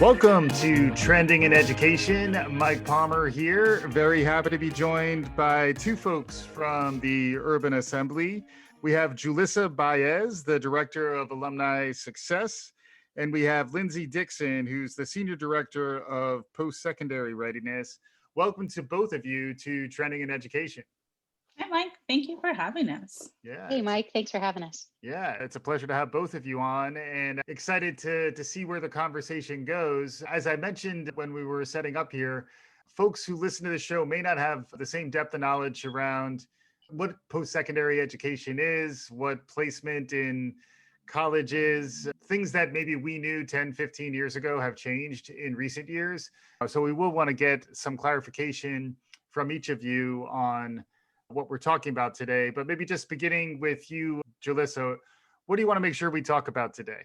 Welcome to Trending in Education. Mike Palmer here. Very happy to be joined by two folks from the Urban Assembly. We have Julissa Baez, the Director of Alumni Success, and we have Lindsey Dixon, who's the Senior Director of Postsecondary Readiness. Welcome to both of you to Trending in Education. Hi, Mike. Thank you for having us. Yeah. Hey, Mike. Thanks for having us. Yeah, it's a pleasure to have both of you on and excited to see where the conversation goes. As I mentioned when we were setting up here, folks who listen to the show may not have the same depth of knowledge around what post-secondary education is, what placement in college is, things that maybe we knew 10, 15 years ago have changed in recent years. So we will want to get some clarification from each of you on what we're talking about today, but maybe just beginning with you, Julissa, what do you want to make sure we talk about today?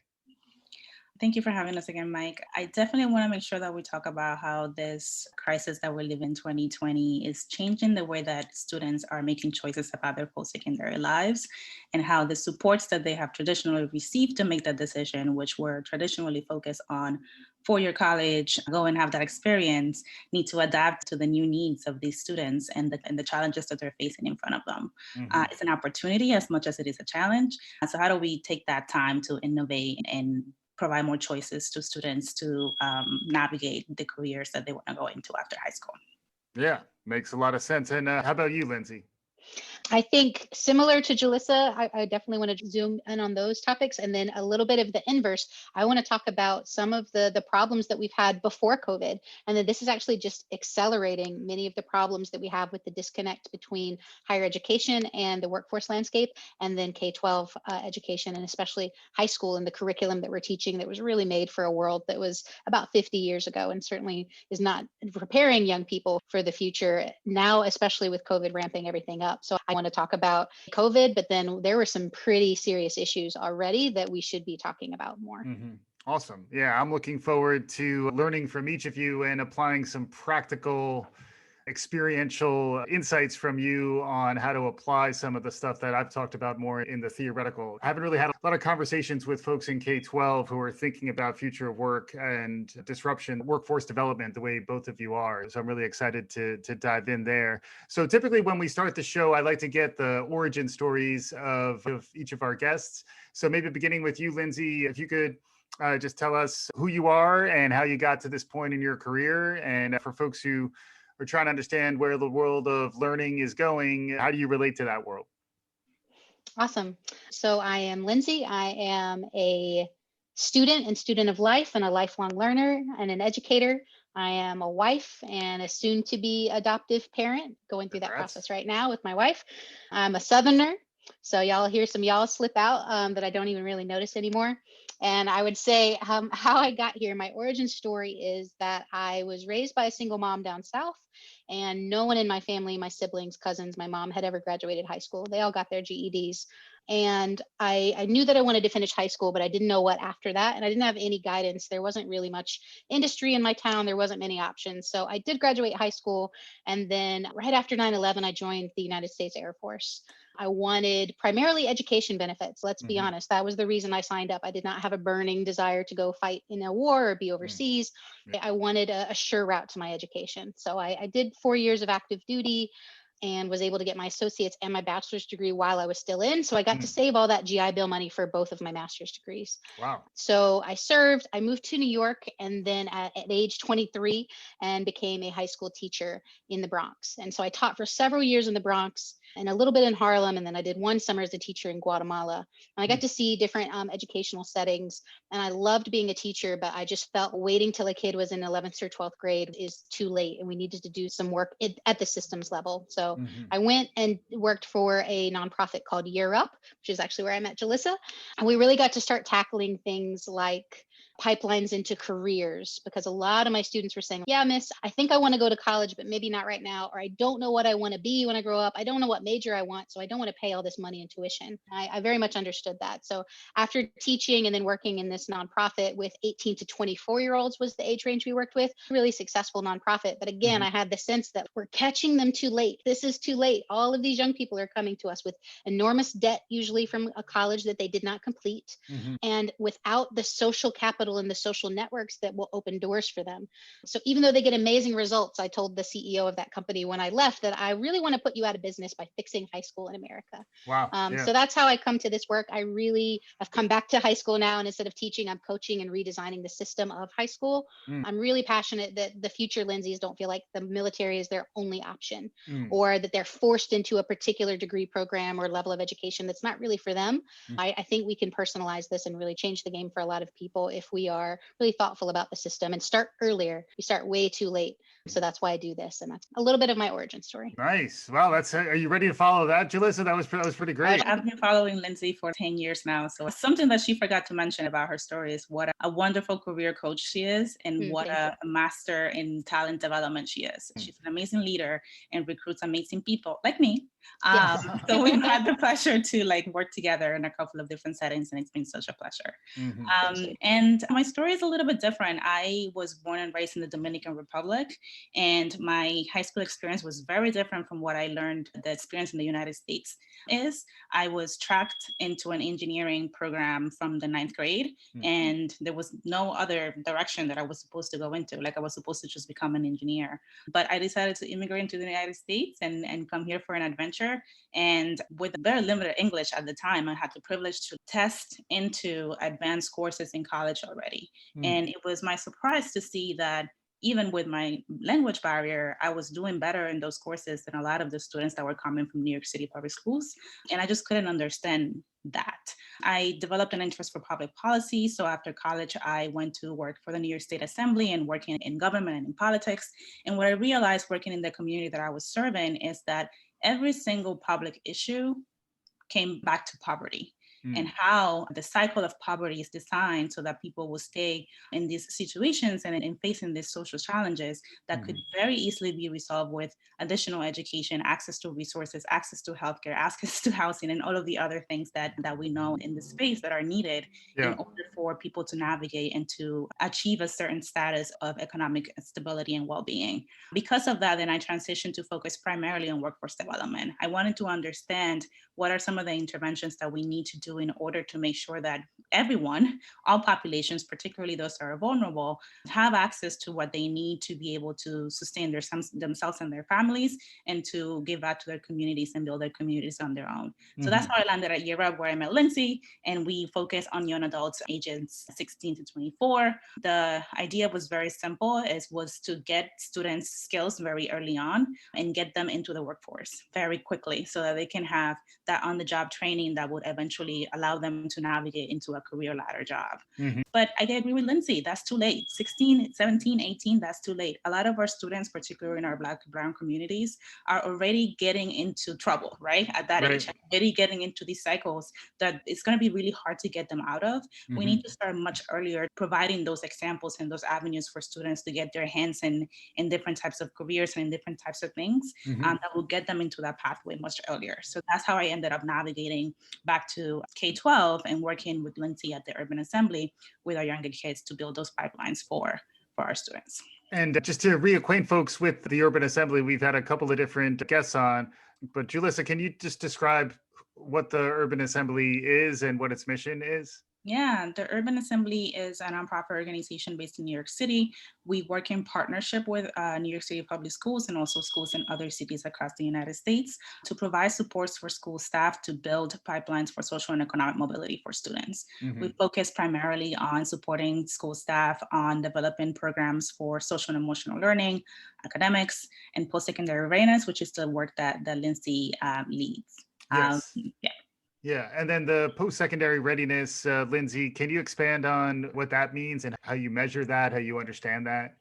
Thank you for having us again, Mike. I definitely want to make sure that we talk about how this crisis that we live in 2020 is changing the way that students are making choices about their post-secondary lives and how the supports that they have traditionally received to make that decision, which were traditionally focused on four-year college, go and have that experience, need to adapt to the new needs of these students and the challenges that they're facing in front of them. Mm-hmm. It's an opportunity as much as it is a challenge. So how do we take that time to innovate and provide more choices to students to navigate the careers that they want to go into after high school? Yeah, makes a lot of sense. And how about you, Lindsey? I think similar to Julissa, I definitely want to zoom in on those topics. And then a little bit of the inverse. I want to talk about some of the problems that we've had before COVID. And then this is actually just accelerating many of the problems that we have with the disconnect between higher education and the workforce landscape, and then K-12 education, and especially high school and the curriculum that we're teaching that was really made for a world that was about 50 years ago and certainly is not preparing young people for the future now, especially with COVID ramping everything up. So I want to talk about COVID, but then there were some pretty serious issues already that we should be talking about more. Mm-hmm. Awesome. Yeah, I'm looking forward to learning from each of you and applying some practical, experiential insights from you on how to apply some of the stuff that I've talked about more in the theoretical. I haven't really had a lot of conversations with folks in K-12 who are thinking about future of work and disruption, workforce development, the way both of you are. So I'm really excited to dive in there. So typically when we start the show, I like to get the origin stories of each of our guests. So maybe beginning with you, Lindsey, if you could just tell us who you are and how you got to this point in your career. And for folks who are trying to understand where the world of learning is going, how do you relate to that world? Awesome. So I am Lindsey. I am a student of life and a lifelong learner and an educator. I am a wife and a soon-to-be adoptive parent going through that process right now with my wife. I'm a Southerner. So y'all hear some y'all slip out that I don't even really notice anymore. And I would say how I got here, my origin story is that I was raised by a single mom down south, and no one in my family, my siblings, cousins, my mom had ever graduated high school. They all got their GEDs. And I knew that I wanted to finish high school, but I didn't know what after that. And I didn't have any guidance. There wasn't really much industry in my town. There wasn't many options. So I did graduate high school. And then right after 9/11, I joined the United States Air Force. I wanted primarily education benefits. Let's be honest. That was the reason I signed up. I did not have a burning desire to go fight in a war or be overseas. I wanted a sure route to my education. So I did 4 years of active duty and was able to get my associate's and my bachelor's degree while I was still in. So I got to save all that GI Bill money for both of my master's degrees. Wow. So I served, I moved to New York, and then at age 23 and became a high school teacher in the Bronx. And so I taught for several years in the Bronx and a little bit in Harlem. And then I did one summer as a teacher in Guatemala. And I got to see different educational settings. And I loved being a teacher, but I just felt waiting till a kid was in 11th or 12th grade is too late. And we needed to do some work at the systems level. So I went and worked for a nonprofit called Year Up, which is actually where I met Julissa. And we really got to start tackling things like pipelines into careers, because a lot of my students were saying, yeah, miss, I think I want to go to college, but maybe not right now. Or I don't know what I want to be when I grow up. I don't know what major I want. So I don't want to pay all this money in tuition. I very much understood that. So after teaching and then working in this nonprofit with 18 to 24-year-olds was the age range we worked with, really successful nonprofit. But again, I had the sense that we're catching them too late. This is too late. All of these young people are coming to us with enormous debt, usually from a college that they did not complete. And without the social capital capital and the social networks that will open doors for them. So even though they get amazing results, I told the CEO of that company when I left that I really want to put you out of business by fixing high school in America. Wow. So that's how I come to this work. I've come back to high school now, and instead of teaching, I'm coaching and redesigning the system of high school. I'm really passionate that the future Lindseys don't feel like the military is their only option, or that they're forced into a particular degree program or level of education that's not really for them. I think we can personalize this and really change the game for a lot of people if we are really thoughtful about the system and start earlier. We start way too late. So that's why I do this. And that's a little bit of my origin story. Nice. Wow. Are you ready to follow that, Julissa? That was pretty great. I've been following Lindsey for 10 years now. So something that she forgot to mention about her story is what a wonderful career coach she is, and what a master in talent development she is. She's an amazing leader and recruits amazing people like me. Yes. So we've had the pleasure to work together in a couple of different settings, and it's been such a pleasure. And my story is a little bit different. I was born and raised in the Dominican Republic, and my high school experience was very different from what I learned the experience in the United States is. I was tracked into an engineering program from the 9th grade, and there was no other direction that I was supposed to go into. I was supposed to just become an engineer. But I decided to immigrate to the United States and come here for an adventure. And with very limited English at the time, I had the privilege to test into advanced courses in college already. And it was my surprise to see that even with my language barrier, I was doing better in those courses than a lot of the students that were coming from New York City public schools. And I just couldn't understand that. I developed an interest for public policy. So after college, I went to work for the New York State Assembly and working in government and in politics. And what I realized working in the community that I was serving is that every single public issue came back to poverty. And how the cycle of poverty is designed so that people will stay in these situations and in facing these social challenges that could very easily be resolved with additional education, access to resources, access to healthcare, access to housing, and all of the other things that we know in the space that are needed in order for people to navigate and to achieve a certain status of economic stability and well-being. Because of that, then I transitioned to focus primarily on workforce development. I wanted to understand what are some of the interventions that we need to do in order to make sure that everyone, all populations, particularly those that are vulnerable, have access to what they need to be able to sustain themselves and their families, and to give back to their communities and build their communities on their own. So that's how I landed at Year Up, where I met Lindsey, and we focus on young adults ages 16 to 24. The idea was very simple. It was to get students skills very early on and get them into the workforce very quickly so that they can have that on-the-job training that would eventually allow them to navigate into a career ladder job. But I agree with Lindsey, that's too late. 16, 17, 18, that's too late. A lot of our students, particularly in our Black and Brown communities, are already getting into trouble, right? At that age, already getting into these cycles that it's going to be really hard to get them out of. We need to start much earlier providing those examples and those avenues for students to get their hands in different types of careers and in different types of things that will get them into that pathway much earlier. So that's how I ended up navigating back to K-12 and working with Lindsey at the Urban Assembly with our younger kids to build those pipelines for our students. And just to reacquaint folks with the Urban Assembly, we've had a couple of different guests on, but Julissa, can you just describe what the Urban Assembly is and what its mission is? Yeah, the Urban Assembly is a nonprofit organization based in New York City. We work in partnership with New York City public schools and also schools in other cities across the United States to provide supports for school staff to build pipelines for social and economic mobility for students. We focus primarily on supporting school staff on developing programs for social and emotional learning, academics, and post-secondary readiness, which is the work that Lindsey leads. Yes. Yeah, and then the post-secondary readiness, Lindsey, can you expand on what that means and how you measure that, how you understand that?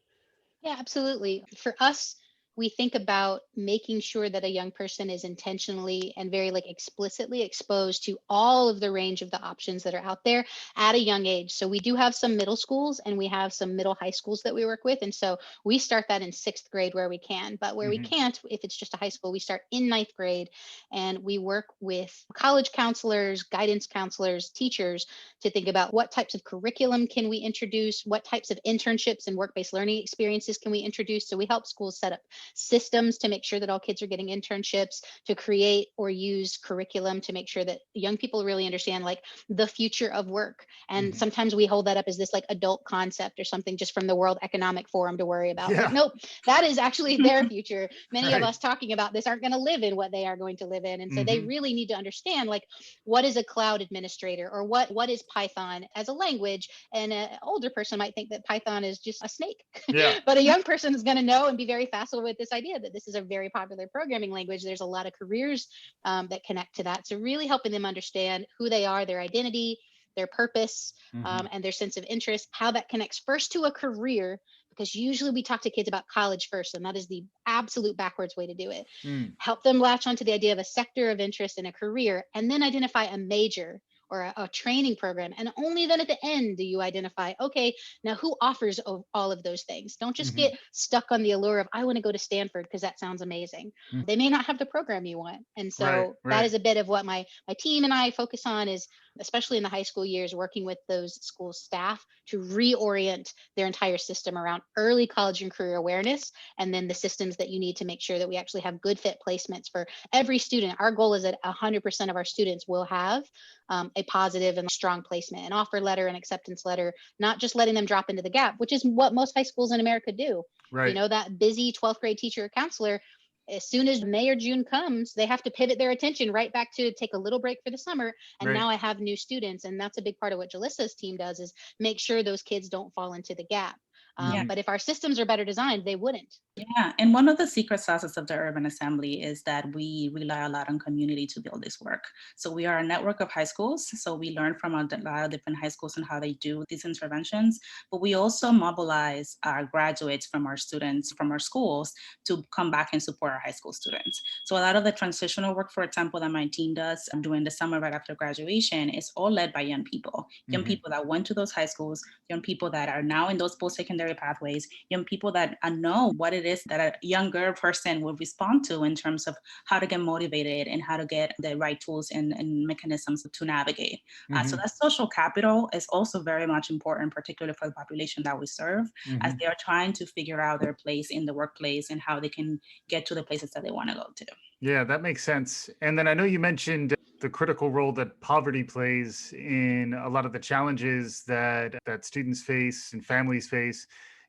Yeah, absolutely. For us, we think about making sure that a young person is intentionally and very explicitly exposed to all of the range of the options that are out there at a young age. So we do have some middle schools and we have some middle high schools that we work with. And so we start that in 6th grade where we can, but where we can't, if it's just a high school, we start in 9th grade and we work with college counselors, guidance counselors, teachers to think about what types of curriculum can we introduce, what types of internships and work-based learning experiences can we introduce. So we help schools set up systems to make sure that all kids are getting internships, to create or use curriculum to make sure that young people really understand like the future of work. And sometimes we hold that up as this like adult concept or something just from the World Economic Forum to worry about. Yeah. Like, nope, that is actually their future. Many of Right. us talking about this aren't going to live in what they are going to live in. And so they really need to understand like what is a cloud administrator, or what is Python as a language. And an older person might think that Python is just a snake. Yeah. But a young person is going to know and be very facile with this idea that this is a very popular programming language. There's a lot of careers that connect to that. So really helping them understand who they are, their identity, their purpose, and their sense of interest, how that connects first to a career, because usually we talk to kids about college first, and that is the absolute backwards way to do it. Help them latch onto the idea of a sector of interest in a career, and then identify a major or a training program. And only then at the end do you identify, okay, now who offers all of those things? Don't just get stuck on the allure of, I want to go to Stanford because that sounds amazing. They may not have the program you want. And so that is a bit of what my team and I focus on, is especially in the high school years, working with those school staff to reorient their entire system around early college and career awareness, and then the systems that you need to make sure that we actually have good fit placements for every student. Our goal is that 100% of our students will have a positive and strong placement, an offer letter, an acceptance letter, not just letting them drop into the gap, which is what most high schools in America do. You know, that busy 12th grade teacher or counselor, as soon as May or June comes, they have to pivot their attention right back to take a little break for the summer. And now I have new students. And that's a big part of what Julissa's team does, is make sure those kids don't fall into the gap. But if our systems are better designed, they wouldn't. Yeah, and one of the secret sauces of the Urban Assembly is that we rely a lot on community to build this work. So we are a network of high schools. So we learn from a lot of different high schools and how they do these interventions. But we also mobilize our graduates from our students, from our schools, to come back and support our high school students. So a lot of the transitional work, for example, that my team does during the summer right after graduation is all led by young people that went to those high schools, young people that are now in those post-secondary pathways, young people that know what it is that a younger person would respond to in terms of how to get motivated and how to get the right tools and mechanisms to navigate. So that social capital is also very much important, particularly for the population that we serve, as they are trying to figure out their place in the workplace and how they can get to the places that they want to go to. Yeah, that makes sense. And then I know you mentioned the critical role that poverty plays in a lot of the challenges that students face and families face.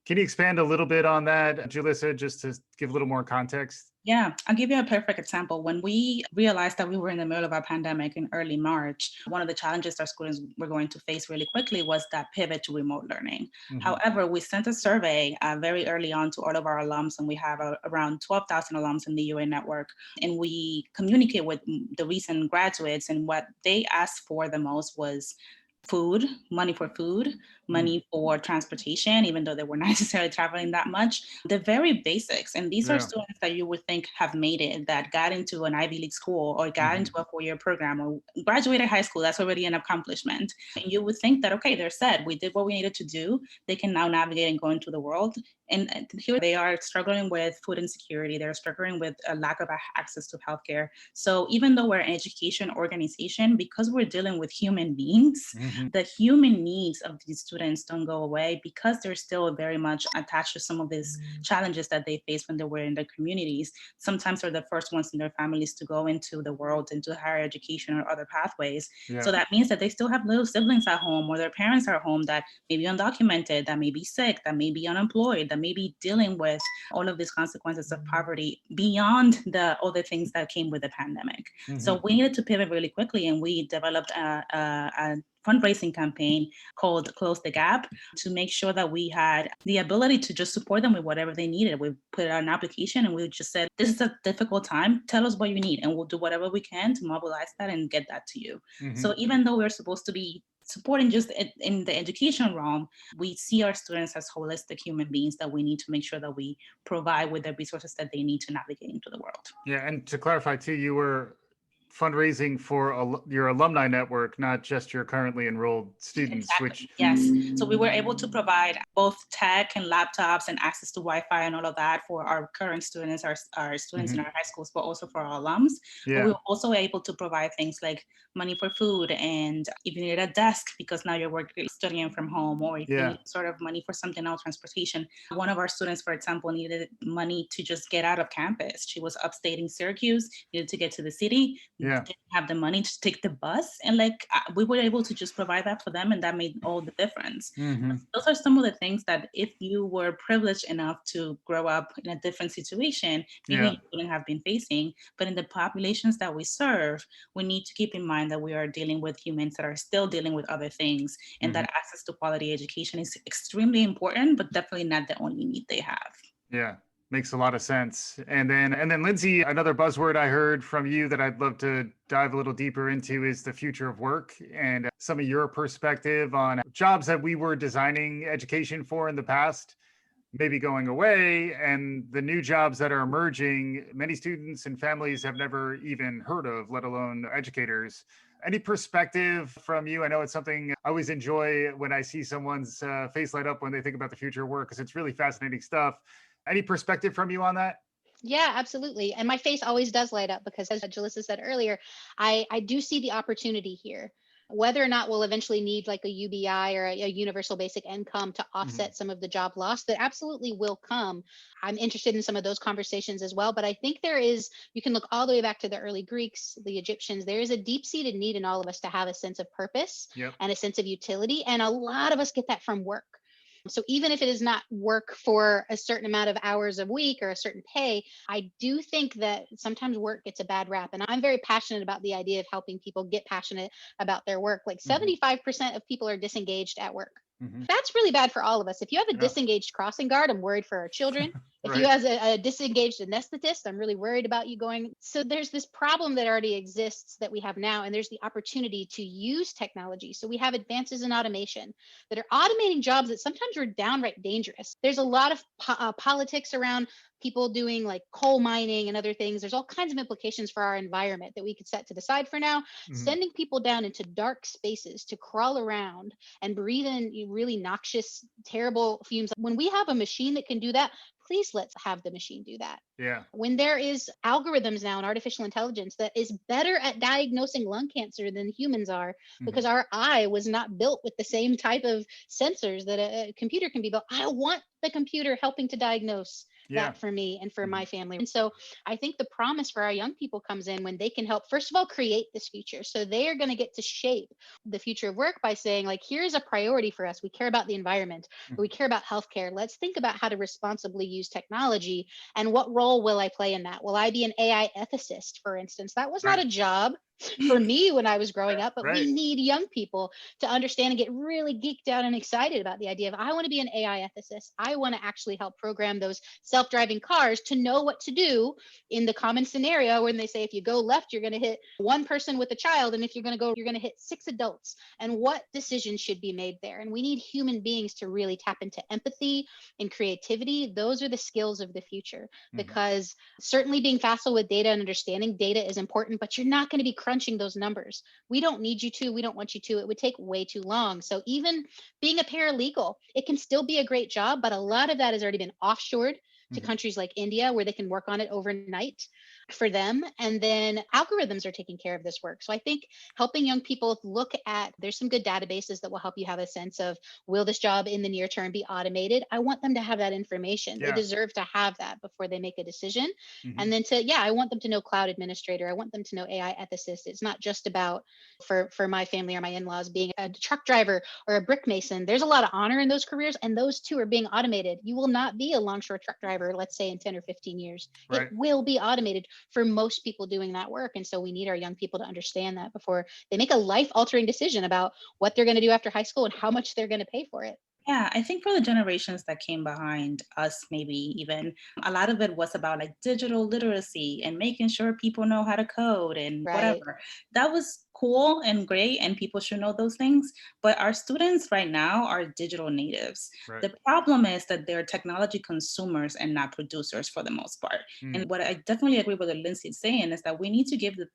Can you expand a little bit on that, Julissa, just to give a little more context? Yeah, I'll give you a perfect example. When we realized that we were in the middle of a pandemic in early March, one of the challenges our students were going to face really quickly was that pivot to remote learning. However, we sent a survey very early on to all of our alums, and we have around 12,000 alums in the UA network. And we communicate with the recent graduates, and what they asked for the most was food, money for food, money for transportation, even though they weren't necessarily traveling that much. The very basics. And these are students that you would think have made it, that got into an Ivy League school or got into a 4-year program or graduated high school. That's already an accomplishment. And you would think that, okay, they're set. We did what we needed to do. They can now navigate and go into the world. And here they are struggling with food insecurity. They're struggling with a lack of access to healthcare. So even though we're an education organization, because we're dealing with human beings, the human needs of these students don't go away, because they're still very much attached to some of these challenges that they face when they were in their communities. Sometimes they're the first ones in their families to go into the world, into higher education or other pathways. So that means that they still have little siblings at home, or their parents are home that may be undocumented, that may be sick, that may be unemployed, that may be dealing with all of these consequences of poverty beyond the other things that came with the pandemic. So we needed to pivot really quickly, and we developed a fundraising campaign called Close the Gap to make sure that we had the ability to just support them with whatever they needed. We put out an application and we just said, this is a difficult time, tell us what you need, and we'll do whatever we can to mobilize that and get that to you. So even though we're supposed to be supporting just in the education realm, we see our students as holistic human beings that we need to make sure that we provide with the resources that they need to navigate into the world. Yeah, and to clarify too, you were fundraising for your alumni network, not just your currently enrolled students, Exactly. which Yes. So we were able to provide both tech and laptops and access to Wi-Fi and all of that for our current students, our students in Mhm. our high schools, but also for our alums. But we Yeah, were also able to provide things like money for food, and if you need a desk because now you're working studying from home, or if you yeah, need sort of money for something else, transportation. One of our students, for example, needed money to just get out of campus. She was upstate in Syracuse, needed to get to the city, yeah. didn't have the money to take the bus, and like we were able to just provide that for them, and that made all the difference. Hmm. Those are some of the things that if you were privileged enough to grow up in a different situation, maybe Yeah. you wouldn't have been facing. But in the populations that we serve, we need to keep in mind that we are dealing with humans that are still dealing with other things, and Hmm. that access to quality education is extremely important, but definitely not the only need they have. Yeah, makes a lot of sense. And then Lindsey, another buzzword I heard from you that I'd love to dive a little deeper into is the future of work and some of your perspective on jobs that we were designing education for in the past, maybe going away, and the new jobs that are emerging. Many students and families have never even heard of, let alone educators. Any perspective from you? I know it's something I always enjoy when I see someone's face light up when they think about the future of work, because it's really fascinating stuff. Any perspective from you on that? Yeah, absolutely. And my face always does light up because, as Julissa said earlier, I do see the opportunity here. Whether or not we'll eventually need like a UBI or a universal basic income to Mhm. offset some of the job loss, that absolutely will come. I'm interested in some of those conversations as well. But I think you can look all the way back to the early Greeks, the Egyptians. There is a deep seated need in all of us to have a sense of purpose Yep. and a sense of utility. And a lot of us get that from work. So even if it is not work for a certain amount of hours a week or a certain pay, I do think that sometimes work gets a bad rap. And I'm very passionate about the idea of helping people get passionate about their work. Like Hmm. 75% of people are disengaged at work. Hmm. That's really bad for all of us. If you have a Yeah. disengaged crossing guard, I'm worried for our children. If you Right. have a disengaged anesthetist, I'm really worried about you going. So there's this problem that already exists that we have now, and there's the opportunity to use technology. So we have advances in automation that are automating jobs that sometimes are downright dangerous. There's a lot of politics around people doing like coal mining and other things. There's all kinds of implications for our environment that we could set to the side for now. Hmm. Sending people down into dark spaces to crawl around and breathe in really noxious, terrible fumes. When we have a machine that can do that, please let's have the machine do that. Yeah. When there is algorithms now in artificial intelligence that is better at diagnosing lung cancer than humans are, Hmm. because our eye was not built with the same type of sensors that a computer can be built. I want the computer helping to diagnose Yeah. that for me and for Hmm. my family. And so I think the promise for our young people comes in when they can help, first of all, create this future. So they are going to get to shape the future of work by saying, like, here's a priority for us. We care about the environment, or we care about healthcare. Let's think about how to responsibly use technology, and what role will I play in that? Will I be an AI ethicist, for instance? That was not Right. a job for me when I was growing up, but Right. we need young people to understand and get really geeked out and excited about the idea of, I want to be an AI ethicist. I want to actually help program those self-driving cars to know what to do in the common scenario when they say, if you go left, you're going to hit one person with a child, and if you're going to go, you're going to hit 6 adults, and what decisions should be made there. And we need human beings to really tap into empathy and creativity. Those are the skills of the future, Hmm. because certainly being facile with data and understanding data is important, but you're not going to be crunching those numbers. We don't need you to, we don't want you to. It would take way too long. So even being a paralegal, it can still be a great job, but a lot of that has already been offshored to Hmm. countries like India, where they can work on it overnight for them. And then algorithms are taking care of this work. So I think helping young people look at, there's some good databases that will help you have a sense of, will this job in the near term be automated? I want them to have that information. They Yeah. deserve to have that before they make a decision. Hmm. And then I want them to know cloud administrator. I want them to know AI ethicist. It's not just about, for my family or my in-laws, being a truck driver or a brick mason. There's a lot of honor in those careers, and those two are being automated. You will not be a longshore truck driver, let's say in 10 or 15 years. It Right. will be automated for most people doing that work. And so we need our young people to understand that before they make a life altering decision about what they're going to do after high school and how much they're going to pay for it. Yeah, I think for the generations that came behind us, maybe even a lot of it was about like digital literacy and making sure people know how to code and Right. whatever. That was cool and great, and people should know those things. But our students right now are digital natives. Right. The problem is that they're technology consumers and not producers for the most part. And what I definitely agree with what Lindsey is saying is that we need to give the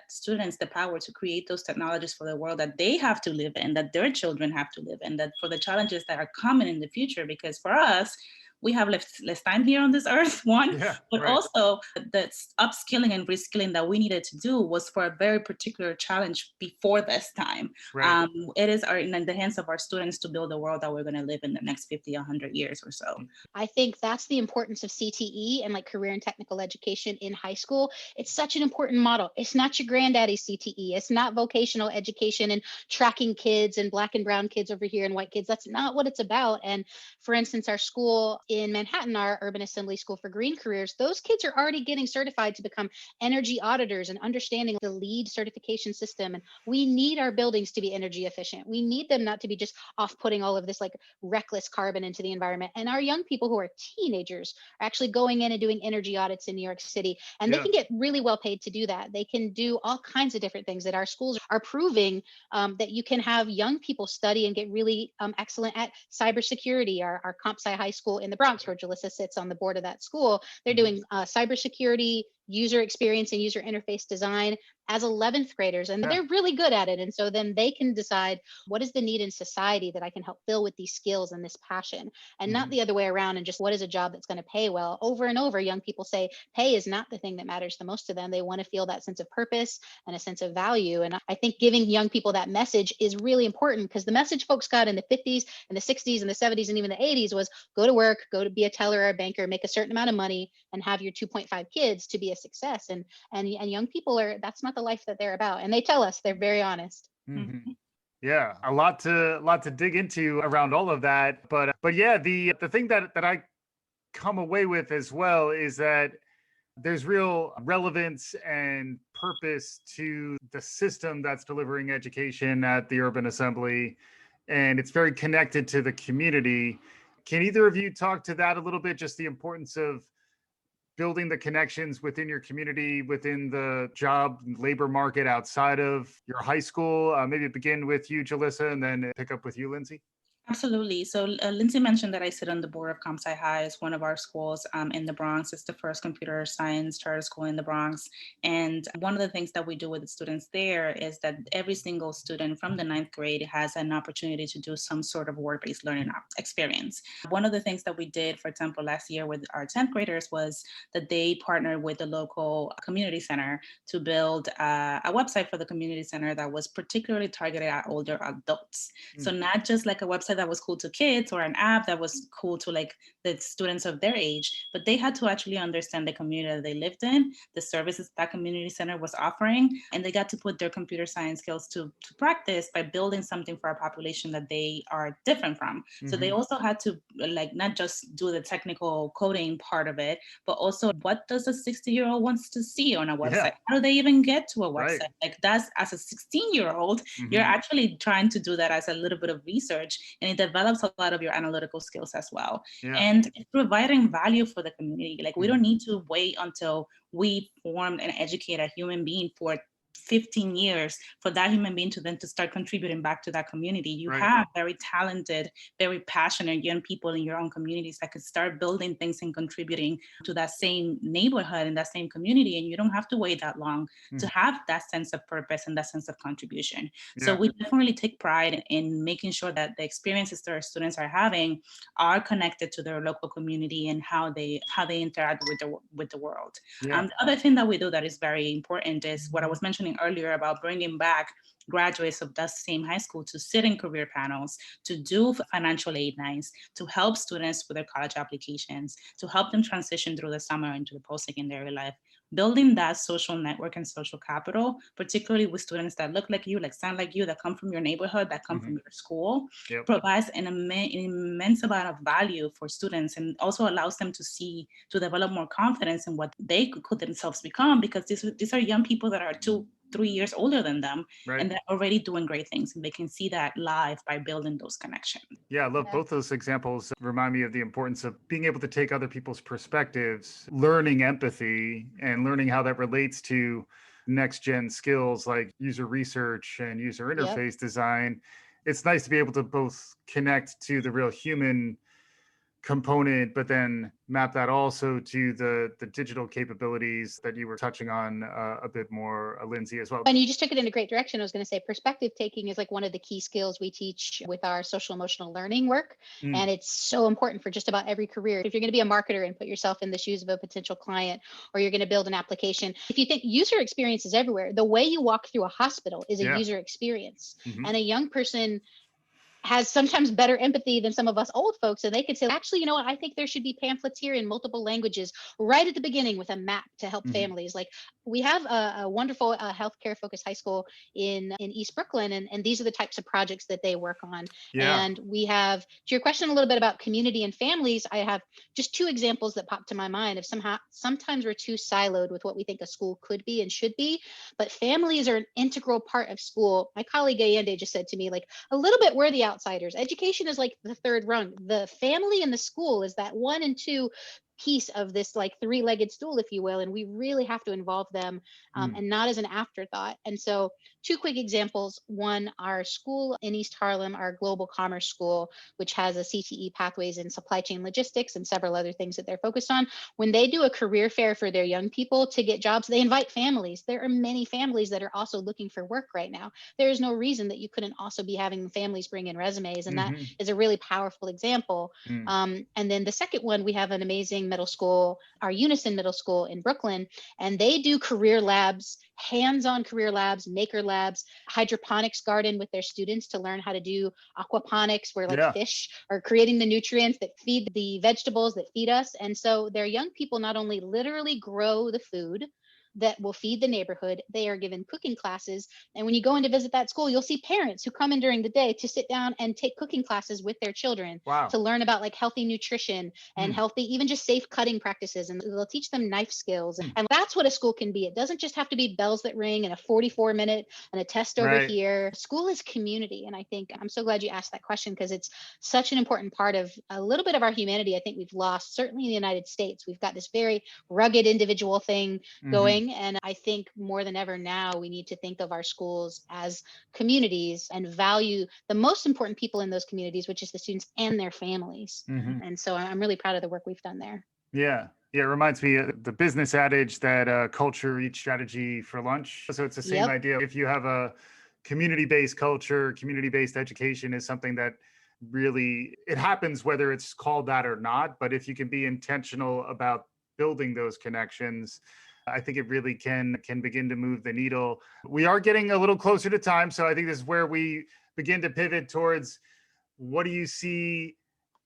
students the power to create those technologies for the world that they have to live in, that their children have to live in, that for the challenges that are coming in the future. Because for us, we have less time here on this earth, one, but also the upskilling and reskilling that we needed to do was for a very particular challenge before this time. Right. It is in the hands of our students to build a world that we're going to live in the next 50, 100 years or so. I think that's the importance of CTE and like career and technical education in high school. It's such an important model. It's not your granddaddy's CTE. It's not vocational education and tracking kids and black and brown kids over here and white kids. That's not what it's about. And for instance, our school in Manhattan, our Urban Assembly School for Green Careers, those kids are already getting certified to become energy auditors and understanding the LEED certification system. And we need our buildings to be energy efficient. We need them not to be just off-putting all of this like reckless carbon into the environment. And our young people who are teenagers are actually going in and doing energy audits in New York City. And they can get really well paid to do that. They can do all kinds of different things that our schools are proving that you can have young people study and get really excellent at cybersecurity. Our Comp Sci High School in the Bronx, where Julissa sits on the board of that school, they're doing cybersecurity, user experience and user interface design as 11th graders, and they're really good at it. And so then they can decide what is the need in society that I can help fill with these skills and this passion, and not the other way around and just what is a job that's going to pay well. Over and over, young people say pay is not the thing that matters the most to them. They want to feel that sense of purpose and a sense of value. And I think giving young people that message is really important, because the message folks got in the 50s and the 60s and the 70s and even the 80s was go to work, go to be a teller or a banker, make a certain amount of money and have your 2.5 kids to be a success. And young people that's not the life that they're about. And they tell us, they're very honest. Yeah, a lot to dig into around all of that. But yeah, the thing that I come away with as well is that there's real relevance and purpose to the system that's delivering education at the Urban Assembly, and it's very connected to the community. Can either of you talk to that a little bit, just the importance of building the connections within your community, within the job and labor market outside of your high school? Maybe begin with you, Julissa, and then pick up with you, Lindsey. Absolutely. So Lindsey mentioned that I sit on the board of Comp Sci High. It's one of our schools in the Bronx. It's the first computer science charter school in the Bronx. And one of the things that we do with the students there is that every single student from the 9th grade has an opportunity to do some sort of work-based learning experience. One of the things that we did, for example, last year with our 10th graders was that they partnered with the local community center to build a website for the community center that was particularly targeted at older adults. So not just like a website that was cool to kids or an app that was cool to like the students of their age, but they had to actually understand the community that they lived in, the services that community center was offering, and they got to put their computer science skills to practice by building something for a population that they are different from. So they also had to like not just do the technical coding part of it, but also what does a 60-year-old wants to see on a website? How do they even get to a website? Like that's, as a 16-year-old, you're actually trying to do that as a little bit of research, and it develops a lot of your analytical skills as well. And it's providing value for the community. Like we don't need to wait until we form and educate a human being for 15 years for that human being to then to start contributing back to that community. You have very talented, very passionate young people in your own communities that could start building things and contributing to that same neighborhood and that same community. And you don't have to wait that long to have that sense of purpose and that sense of contribution. So we definitely take pride in making sure that the experiences that our students are having are connected to their local community and how they interact with the world. The other thing that we do that is very important is what I was mentioning earlier about bringing back graduates of that same high school to sit in career panels, to do financial aid nights, to help students with their college applications, to help them transition through the summer into the post-secondary life. Building that social network and social capital, particularly with students that look like you, like sound like you, that come from your neighborhood, that come from your school, provides an immense amount of value for students, and also allows them to develop more confidence in what they could themselves become, because these are young people that are 2-3 years older than them, and they're already doing great things, and they can see that live by building those connections. Yeah, I love both those examples. Remind me of the importance of being able to take other people's perspectives, learning empathy, and learning how that relates to next gen skills like user research and user Yep. interface design, it's nice to be able to both connect to the real human component, but then map that also to the digital capabilities that you were touching on a bit more, Lindsey, as well. And you just took it in a great direction. I was going to say perspective taking is like one of the key skills we teach with our social emotional learning work. Mm. And it's so important for just about every career. If you're going to be a marketer and put yourself in the shoes of a potential client, or you're going to build an application, if you think user experience is everywhere, the way you walk through a hospital is a Yeah. user experience. Mhm. And a young person has sometimes better empathy than some of us old folks. And they could say, actually, you know what? I think there should be pamphlets here in multiple languages right at the beginning with a map to help Mhm. families. Like we have a wonderful healthcare focused high school in East Brooklyn. And these are the types of projects that they work on. Yeah. And we have, to your question a little bit about community and families, I have just two examples that pop to my mind of sometimes we're too siloed with what we think a school could be and should be, but families are an integral part of school. My colleague Ayende just said to me, like, a little bit, we're the outsiders. Education is like the third rung. The family and the school is that 1 and 2 piece of this like three-legged stool, if you will, and we really have to involve them and not as an afterthought. And so 2 quick examples. One, our school in East Harlem, our global commerce school, which has a CTE pathways in supply chain logistics and several other things that they're focused on. When they do a career fair for their young people to get jobs, they invite families. There are many families that are also looking for work right now. There is no reason that you couldn't also be having families bring in resumes, and that is a really powerful example. And then the second one, we have an amazing middle school, our Unison Middle School in Brooklyn, and they do career labs, hands-on career labs, maker labs, hydroponics garden with their students to learn how to do aquaponics, where like fish are creating the nutrients that feed the vegetables that feed us. And so their young people not only literally grow the food that will feed the neighborhood, they are given cooking classes. And when you go in to visit that school, you'll see parents who come in during the day to sit down and take cooking classes with their children to learn about like healthy nutrition and healthy, even just safe cutting practices. And they'll teach them knife skills. And that's what a school can be. It doesn't just have to be bells that ring and a 44-minute and a test over here. School is community. And I think I'm so glad you asked that question, because it's such an important part of a little bit of our humanity. I think we've lost, certainly in the United States. We've got this very rugged individual thing going. And I think more than ever now, we need to think of our schools as communities and value the most important people in those communities, which is the students and their families. And so I'm really proud of the work we've done there. Yeah. Yeah, it reminds me of the business adage that culture eats strategy for lunch. So it's the same idea. If you have a community-based culture, community-based education is something that really, it happens whether it's called that or not. But if you can be intentional about building those connections, I think it really can begin to move the needle. We are getting a little closer to time. So I think this is where we begin to pivot towards, what do you see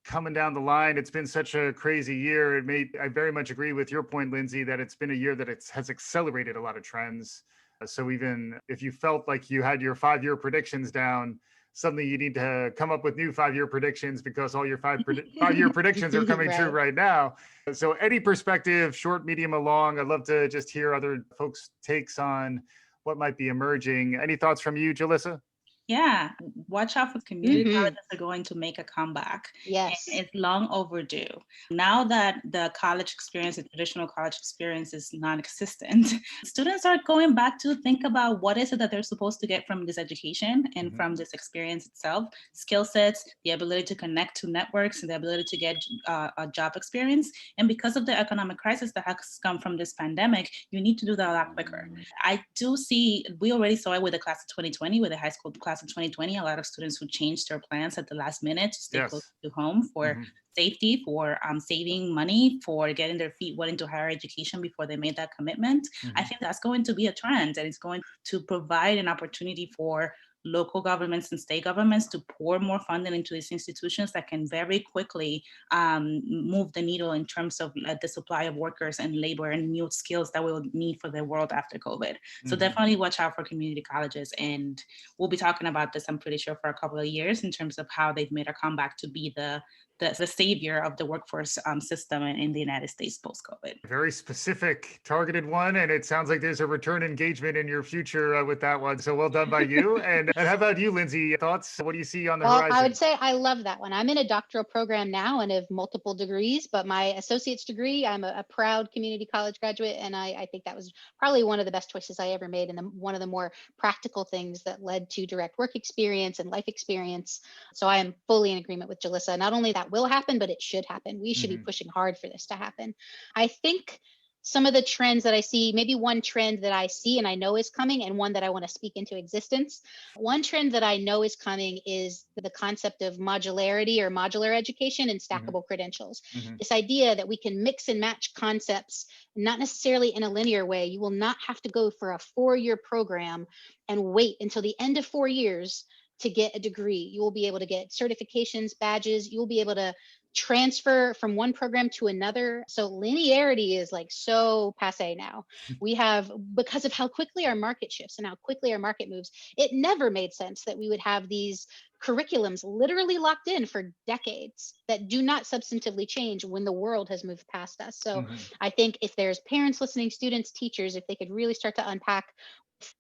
coming down the line? It's been such a crazy year. I very much agree with your point, Lindsey, that it's been a year that has accelerated a lot of trends. So even if you felt like you had your 5-year predictions down, suddenly you need to come up with new 5-year predictions, because all your 5-year predictions are coming true right now. So any perspective, short, medium, or long, I'd love to just hear other folks' takes on what might be emerging. Any thoughts from you, Julissa? Yeah, watch out for community colleges are going to make a comeback. Yes. And it's long overdue. Now that the college experience, the traditional college experience, is non-existent, students are going back to think about what is it that they're supposed to get from this education and from this experience itself, skill sets, the ability to connect to networks, and the ability to get a job experience. And because of the economic crisis that has come from this pandemic, you need to do that a lot quicker. I do see, we already saw it with the class of 2020, with the high school class of 2020, a lot of students who changed their plans at the last minute to stay close to home for safety, for saving money, for getting their feet wet into higher education before they made that commitment. I think that's going to be a trend, and it's going to provide an opportunity for local governments and state governments to pour more funding into these institutions that can very quickly move the needle in terms of the supply of workers and labor and new skills that we'll need for the world after COVID. So definitely watch out for community colleges. And we'll be talking about this, I'm pretty sure, for a couple of years in terms of how they've made a comeback to be the the savior of the workforce system in the United States post-COVID. Very specific, targeted one. And it sounds like there's a return engagement in your future with that one. So well done by you. And how about you, Lindsey? Thoughts? What do you see on the horizon? I would say I love that one. I'm in a doctoral program now and have multiple degrees, but my associate's degree, I'm a proud community college graduate. And I think that was probably one of the best choices I ever made. And one of the more practical things that led to direct work experience and life experience. So I am fully in agreement with Julissa. Not only that will happen, but it should happen. We should be pushing hard for this to happen. I think some of the trends that I see, maybe one trend that I see and I know is coming, and one that I want to speak into existence. One trend that I know is coming is the concept of modularity or modular education and stackable credentials. This idea that we can mix and match concepts, not necessarily in a linear way. You will not have to go for a 4-year program and wait until the end of 4 years to get a degree. You will be able to get certifications, badges. You will be able to transfer from one program to another. So linearity is like so passe now. We have, because of how quickly our market shifts and how quickly our market moves, it never made sense that we would have these curriculums literally locked in for decades that do not substantively change when the world has moved past us. So I think if there's parents listening, students, teachers, if they could really start to unpack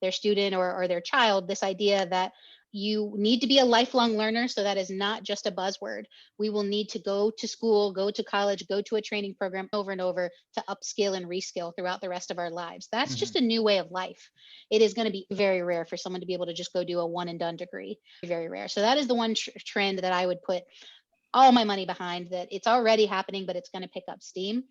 their student or their child this idea that you need to be a lifelong learner. So that is not just a buzzword. We will need to go to school, go to college, go to a training program over and over to upskill and reskill throughout the rest of our lives. That's just a new way of life. It is going to be very rare for someone to be able to just go do a one and done degree. Very rare. So that is the one trend that I would put all my money behind, that it's already happening, but it's going to pick up steam.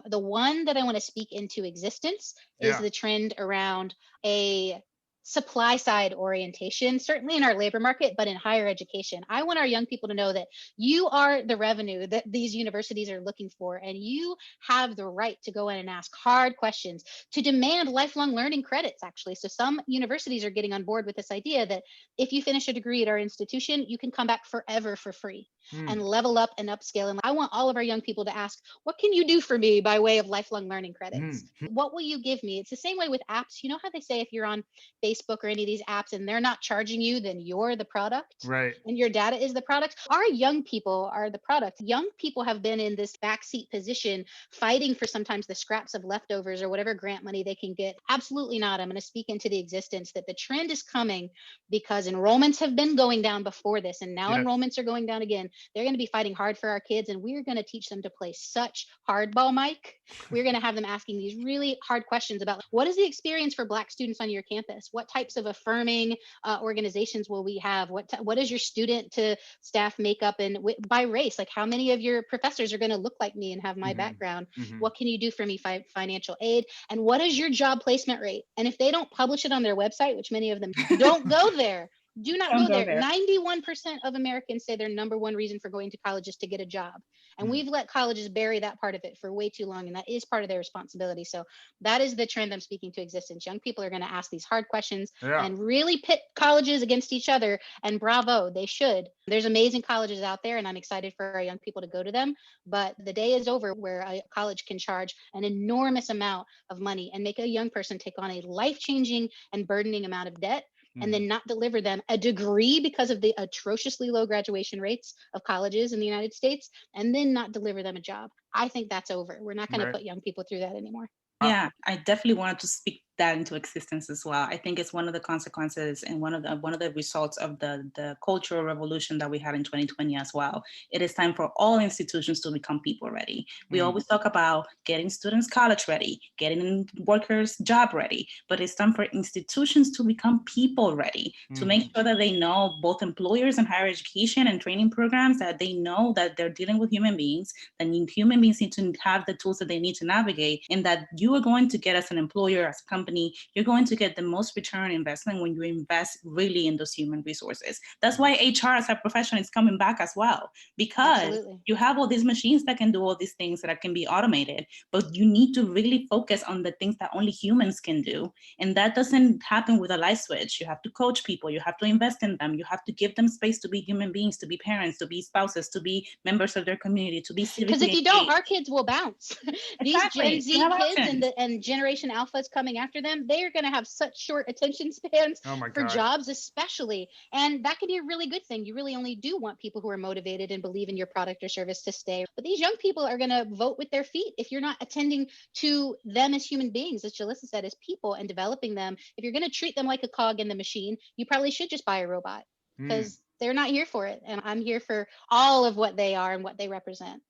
The one that I want to speak into existence is the trend around a supply side orientation, certainly in our labor market, but in higher education. I want our young people to know that you are the revenue that these universities are looking for, and you have the right to go in and ask hard questions, to demand lifelong learning credits, actually. So some universities are getting on board with this idea that if you finish a degree at our institution, you can come back forever for free and level up and upscale. And I want all of our young people to ask, what can you do for me by way of lifelong learning credits? What will you give me? It's the same way with apps. You know how they say if you're on Facebook or any of these apps and they're not charging you, then you're the product, right? And your data is the product. Our young people are the product. Young people have been in this backseat position, fighting for sometimes the scraps of leftovers or whatever grant money they can get. Absolutely not. I'm going to speak into the existence that the trend is coming because enrollments have been going down before this, and now enrollments are going down again. They're going to be fighting hard for our kids, and we're going to teach them to play such hardball, Mike. We're going to have them asking these really hard questions about what is the experience for Black students on your campus? What types of affirming organizations will we have? What is your student to staff makeup and by race? Like how many of your professors are going to look like me and have my background? What can you do for me? Financial aid? And what is your job placement rate? And if they don't publish it on their website, which many of them don't go there, do not go there. 91% of Americans say their number one reason for going to college is to get a job. And we've let colleges bury that part of it for way too long. And that is part of their responsibility. So that is the trend I'm speaking to existence. Young people are going to ask these hard questions and really pit colleges against each other. And bravo, they should. There's amazing colleges out there, and I'm excited for our young people to go to them. But the day is over where a college can charge an enormous amount of money and make a young person take on a life-changing and burdening amount of debt, and then not deliver them a degree because of the atrociously low graduation rates of colleges in the United States, and then not deliver them a job. I think that's over. We're not going to put young people through that anymore. Yeah, I definitely wanted to speak that into existence as well. I think it's one of the consequences and one of the results of the cultural revolution that we had in 2020 as well. It is time for all institutions to become people ready. We always talk about getting students college ready, getting workers job ready, but it's time for institutions to become people ready, to make sure that they know, both employers and higher education and training programs, that they know that they're dealing with human beings, that human beings need to have the tools that they need to navigate, and that you are going to get, as an employer, as a company, you're going to get the most return on investment when you invest really in those human resources. That's why HR as a profession is coming back as well, because you have all these machines that can do all these things that can be automated, but you need to really focus on the things that only humans can do. And that doesn't happen with a light switch. You have to coach people, you have to invest in them, you have to give them space to be human beings, to be parents, to be spouses, to be members of their community, to be civically Because if you don't, our kids will bounce. These Gen Z kids and Generation Alphas coming after after them, they are going to have such short attention spans Oh my for God. jobs, especially. And that can be a really good thing. You really only do want people who are motivated and believe in your product or service to stay. But these young people are going to vote with their feet if you're not attending to them as human beings, as Julissa said, as people, and developing them. If you're going to treat them like a cog in the machine, you probably should just buy a robot, because they're not here for it. And I'm here for all of what they are and what they represent.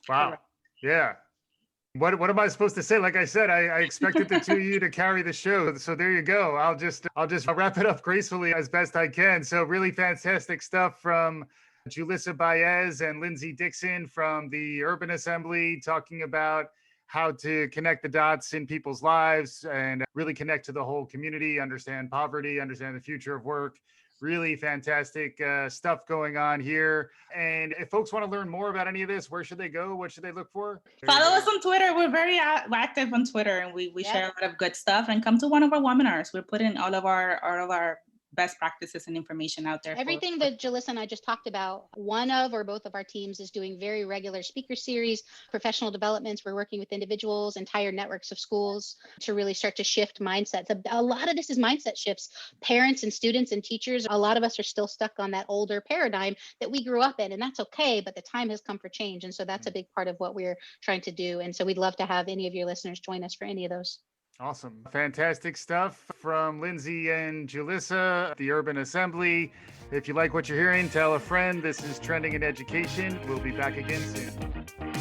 Wow. Yeah. What am I supposed to say? Like I said, I expected the two of you to carry the show. So there you go. I'll just wrap it up gracefully as best I can. So really fantastic stuff from Julissa Baez and Lindsey Dixon from the Urban Assembly, talking about how to connect the dots in people's lives and really connect to the whole community, understand poverty, understand the future of work. Really fantastic stuff going on here. And if folks want to learn more about any of this, where should they go? What should they look for? Follow us on Twitter. We're very active on Twitter, and we share a lot of good stuff. And come to one of our webinars. We're putting all of our best practices and information out there. Everything that Julissa and I just talked about, one of or both of our teams is doing very regular speaker series, professional developments. We're working with individuals, entire networks of schools to really start to shift mindsets. A lot of this is mindset shifts. Parents and students and teachers, a lot of us are still stuck on that older paradigm that we grew up in, and that's okay, but the time has come for change. And so that's a big part of what we're trying to do. And so we'd love to have any of your listeners join us for any of those. Awesome. Fantastic stuff from Lindsey and Julissa, the Urban Assembly. If you like what you're hearing, tell a friend. This is Trending in Education. We'll be back again soon.